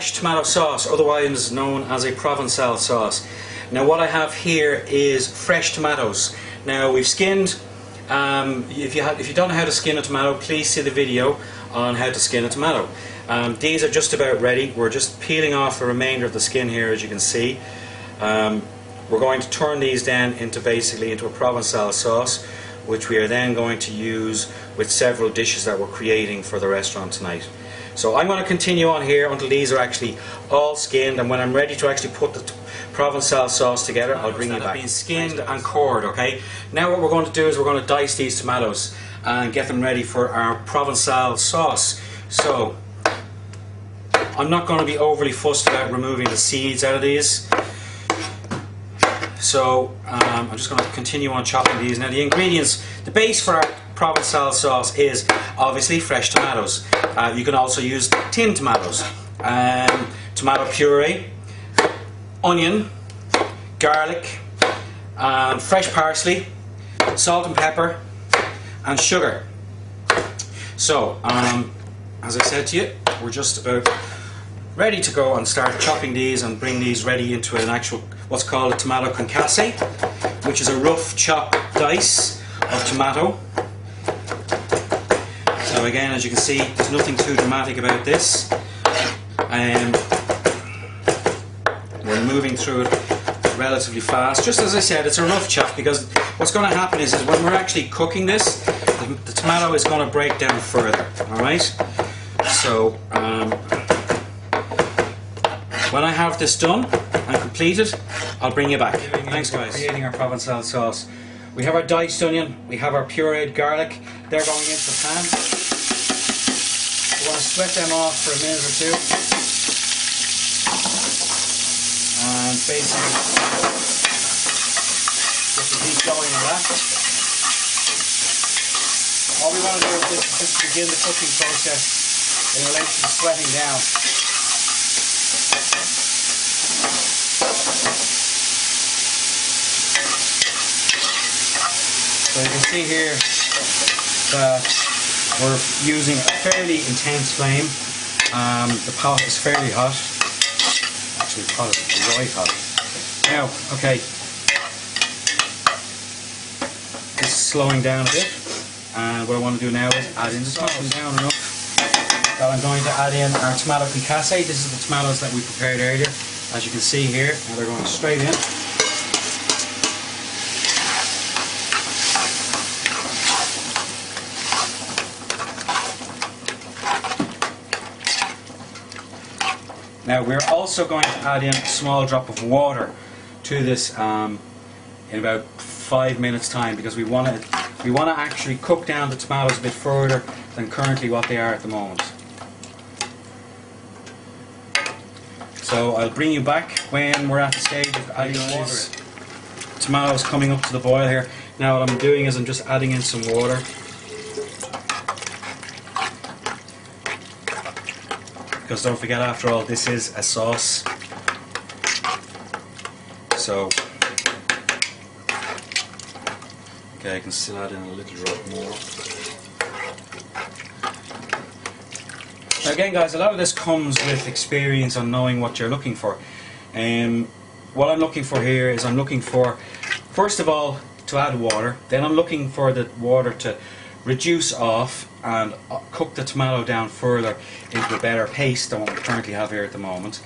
fresh tomato sauce, otherwise known as a Provençal sauce. Now what I have here is fresh tomatoes. Now we've skinned, if you don't know how to skin a tomato, please see the video on how to skin a tomato. These are just about ready. We're just peeling off the remainder of the skin here, as you can see. We're going to turn these then into a Provençal sauce, which we are then going to use with several dishes that we're creating for the restaurant tonight. So I'm going to continue on here until these are actually all skinned, and when I'm ready to actually put the Provençal sauce together, I'll bring you back. Been skinned and cored, okay? Now what we're going to do is we're going to dice these tomatoes and get them ready for our Provençal sauce. So I'm not going to be overly fussed about removing the seeds out of these. So I'm just going to continue on chopping these. Now the ingredients, the base for our Provençal sauce is obviously fresh tomatoes. You can also use tinned tomatoes, tomato puree, onion, garlic, fresh parsley, salt and pepper, and sugar. So as I said to you, we're just about ready to go and start chopping these and bring these ready into an actual, what's called a tomato concasse, which is a rough chop dice of tomato. So again, as you can see, there's nothing too dramatic about this. We're moving through it relatively fast. Just as I said, it's a rough chop, because what's going to happen is when we're actually cooking this, the tomato is going to break down further. Alright? So when I have this done and completed, I'll bring you back. Thanks guys. Creating our Provençal sauce. We have our diced onion, we have our pureed garlic, they're going into the pan. We want to sweat them off for a minute or two. And basically get the heat going on that. All we want to do with this is just begin the cooking process in relation to sweating down. So you can see here that we're using a fairly intense flame. The pot is fairly hot. Actually, the pot is right hot. Now, okay, this is slowing down a bit, and what I want to do now is add in the tomato down enough that I'm going to add in our tomato concasse. This is the tomatoes that we prepared earlier, as you can see here. Now they're going straight in. Now we're also going to add in a small drop of water to this in about 5 minutes time, because we want to actually cook down the tomatoes a bit further than currently what they are at the moment. So I'll bring you back when we're at the stage of adding water. Tomatoes coming up to the boil here. Now what I'm doing is I'm just adding in some water. Because don't forget, after all, this is a sauce. So, okay, I can still add in a little drop more. Now again guys, a lot of this comes with experience on knowing what you're looking for. What I'm looking for here is I'm looking for, first of all, to add water. Then I'm looking for the water to reduce off and cook the tomato down further into a better paste than what we currently have here at the moment.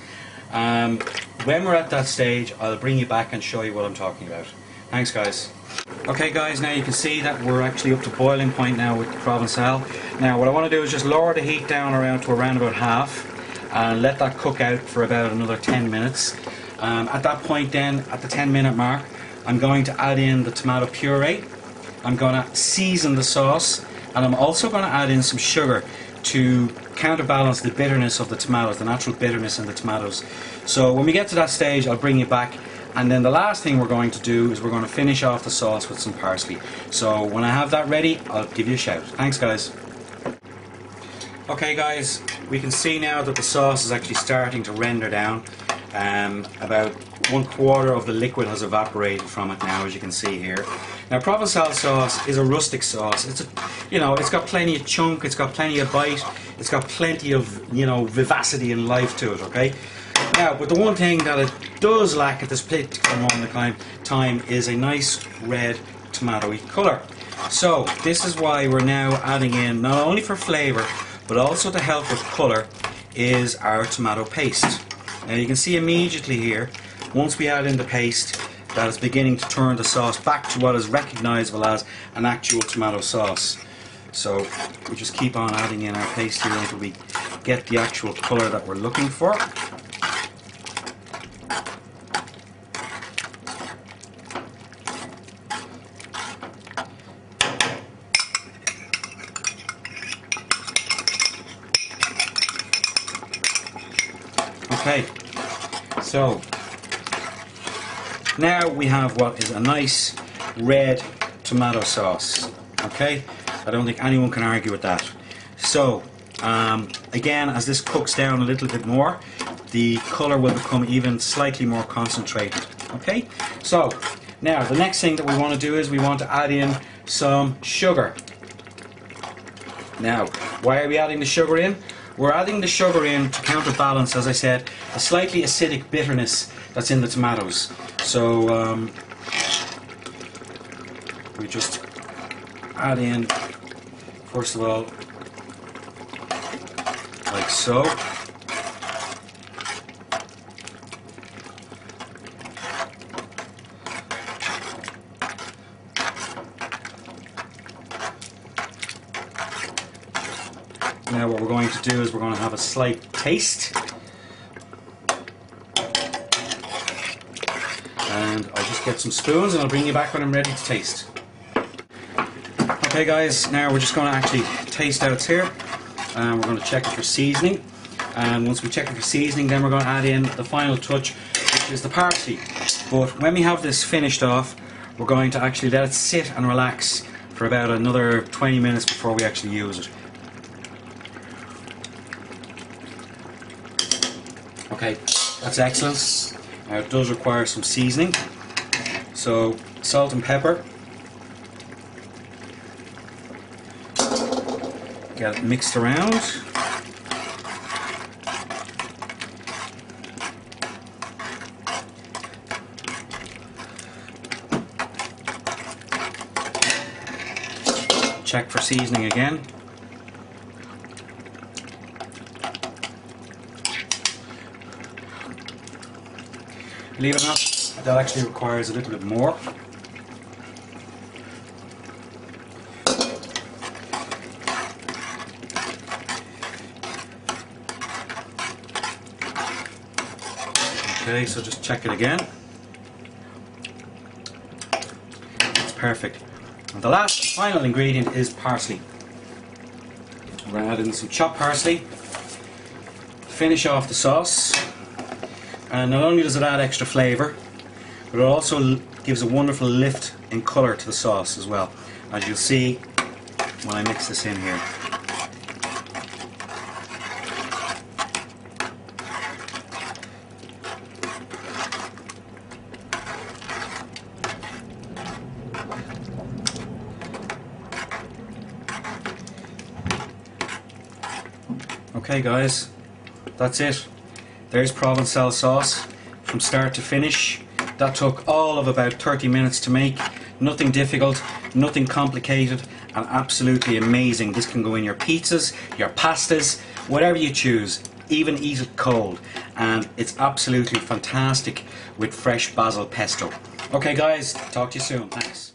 When we're at that stage, I'll bring you back and show you what I'm talking about. Thanks guys. Okay guys, now you can see that we're actually up to boiling point now with the Provençal. Now what I want to do is just lower the heat down to around about half and let that cook out for about another 10 minutes. At that point then, at the 10-minute mark, I'm going to add in the tomato puree. I'm going to season the sauce, and I'm also going to add in some sugar to counterbalance the bitterness of the tomatoes, the natural bitterness in the tomatoes. So when we get to that stage, I'll bring you back, and then the last thing we're going to do is we're going to finish off the sauce with some parsley. So when I have that ready, I'll give you a shout. Thanks guys. Okay guys, we can see now that the sauce is actually starting to render down. About 1/4 of the liquid has evaporated from it now, as you can see here. Now Provençal sauce is a rustic sauce. It's it's got plenty of chunk, it's got plenty of bite, it's got plenty of vivacity and life to it. Okay. Now, but the one thing that it does lack at this particular moment in time is a nice red tomatoey colour. So this is why we're now adding in, not only for flavour but also to help with colour, is our tomato paste. Now you can see immediately here, once we add in the paste, that it's beginning to turn the sauce back to what is recognisable as an actual tomato sauce. So we just keep on adding in our paste here until we get the actual colour that we're looking for. Okay, so now we have what is a nice red tomato sauce. Okay, I don't think anyone can argue with that. So again, as this cooks down a little bit more, the colour will become even slightly more concentrated. Okay, so now the next thing that we want to do is we want to add in some sugar. Now, why are we adding the sugar in? We're adding the sugar in to counterbalance, as I said, a slightly acidic bitterness that's in the tomatoes. So we just add in, first of all, like so. Now what we're going to do is we're going to have a slight taste. And I'll just get some spoons and I'll bring you back when I'm ready to taste. Okay guys, now we're just going to actually taste out here. And we're going to check it for seasoning. And once we check it for seasoning, then we're going to add in the final touch, which is the parsley. But when we have this finished off, we're going to actually let it sit and relax for about another 20 minutes before we actually use it. Okay, that's excellent. Now it does require some seasoning. So salt and pepper. Get it mixed around. Check for seasoning again. Believe it or not, that actually requires a little bit more. Okay, so just check it again. It's perfect. And the last, final ingredient is parsley. We're going to add in some chopped parsley, finish off the sauce. And not only does it add extra flavour, but it also gives a wonderful lift in colour to the sauce as well, as you'll see when I mix this in here. Okay guys, that's it. There's Provençal sauce from start to finish. That took all of about 30 minutes to make. Nothing difficult, nothing complicated, and absolutely amazing. This can go in your pizzas, your pastas, whatever you choose. Even eat it cold. And it's absolutely fantastic with fresh basil pesto. Okay guys, talk to you soon. Thanks.